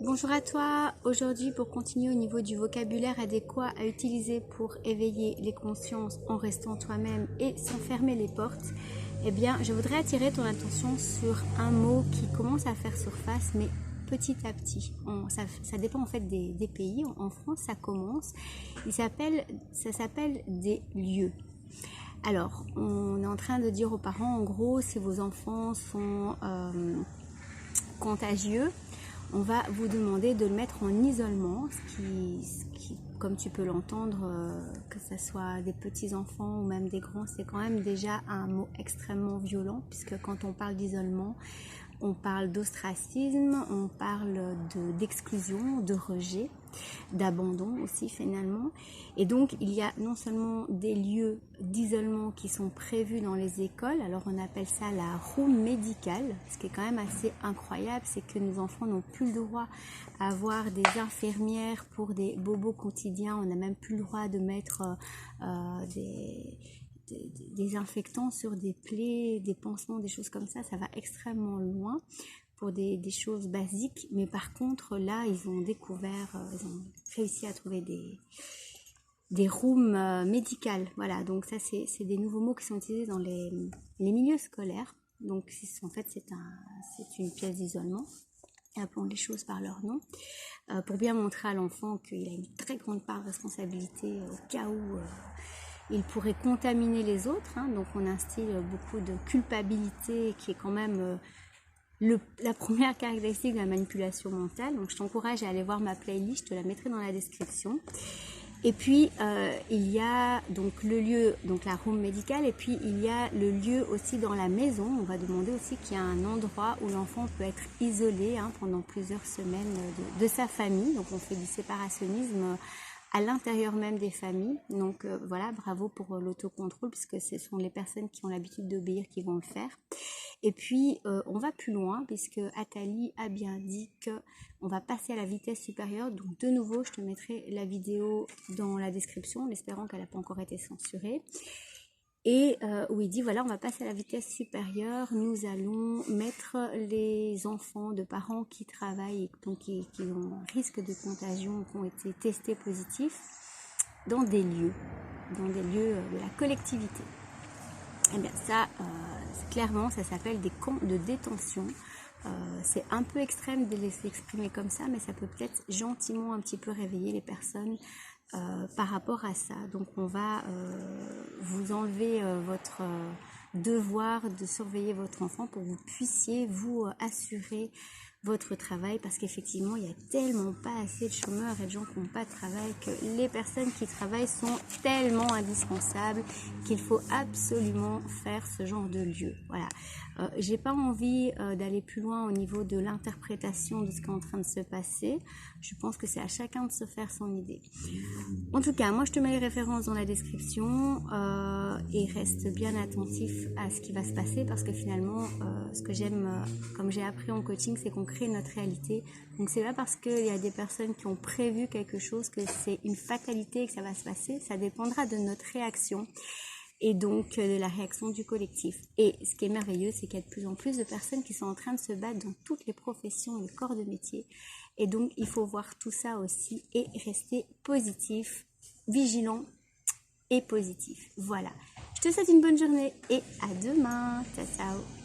Bonjour à toi, aujourd'hui pour continuer au niveau du vocabulaire adéquat à utiliser pour éveiller les consciences en restant toi-même et sans fermer les portes, eh bien je voudrais attirer ton attention sur un mot qui commence à faire surface mais petit à petit. Ça dépend en fait des pays. En France ça commence, ça s'appelle des lieux. Alors on est en train de dire aux parents en gros si vos enfants sont contagieux, on va vous demander de le mettre en isolement, ce qui comme tu peux l'entendre, que ce soit des petits-enfants ou même des grands, c'est quand même déjà un mot extrêmement violent, puisque quand on parle d'isolement, on parle d'ostracisme, on parle d'exclusion, de rejet, d'abandon aussi finalement. Et donc il y a non seulement des lieux d'isolement qui sont prévus dans les écoles, alors on appelle ça la room médicale. Ce qui est quand même assez incroyable, c'est que nos enfants n'ont plus le droit à avoir des infirmières pour des bobos quotidiens, on n'a même plus le droit de mettre des infectants sur des plaies, des pansements, des choses comme ça va extrêmement loin pour des choses basiques, mais par contre là ils ont découvert, ils ont réussi à trouver des rooms médicales, voilà, donc ça c'est des nouveaux mots qui sont utilisés dans les milieux scolaires, donc en fait c'est une pièce d'isolement, appelons les choses par leur nom, pour bien montrer à l'enfant qu'il a une très grande part de responsabilité au cas où il pourrait contaminer les autres, hein. Donc on instille beaucoup de culpabilité qui est quand même la première caractéristique de la manipulation mentale. Donc je t'encourage à aller voir ma playlist, je te la mettrai dans la description. Et puis il y a donc le lieu, donc la room médicale, et puis il y a le lieu aussi dans la maison. On va demander aussi qu'il y a un endroit où l'enfant peut être isolé pendant plusieurs semaines de sa famille. Donc on fait du séparationnisme à l'intérieur même des familles. Donc voilà, bravo pour l'autocontrôle, puisque ce sont les personnes qui ont l'habitude d'obéir qui vont le faire. Et puis on va plus loin, puisque Athalie a bien dit qu'on va passer à la vitesse supérieure. Donc de nouveau, je te mettrai la vidéo dans la description, en espérant qu'elle n'a pas encore été censurée. Et où il dit voilà, on va passer à la vitesse supérieure, nous allons mettre les enfants de parents qui travaillent, donc qui ont un risque de contagion, qui ont été testés positifs, dans des lieux de la collectivité. Et bien ça, clairement, ça s'appelle des camps de détention. C'est un peu extrême de les exprimer comme ça, mais ça peut peut-être gentiment un petit peu réveiller les personnes par rapport à ça. Donc on va vous enlever votre devoir de surveiller votre enfant pour que vous puissiez vous assurer votre travail, parce qu'effectivement il n'y a tellement pas assez de chômeurs et de gens qui n'ont pas de travail que les personnes qui travaillent sont tellement indispensables qu'il faut absolument faire ce genre de lieu. Voilà. J'ai pas envie d'aller plus loin au niveau de l'interprétation de ce qui est en train de se passer. Je pense que c'est à chacun de se faire son idée. En tout cas, moi je te mets les références dans la description et reste bien attentif à ce qui va se passer, parce que finalement ce que j'aime, comme j'ai appris en coaching, c'est qu'on crée notre réalité. Donc c'est pas parce qu'il y a des personnes qui ont prévu quelque chose que c'est une fatalité et que ça va se passer. Ça dépendra de notre réaction et donc de la réaction du collectif. Et ce qui est merveilleux, c'est qu'il y a de plus en plus de personnes qui sont en train de se battre dans toutes les professions et les corps de métier. Et donc il faut voir tout ça aussi et rester positif, vigilant et positif. Voilà. Je te souhaite une bonne journée et à demain. Ciao, ciao.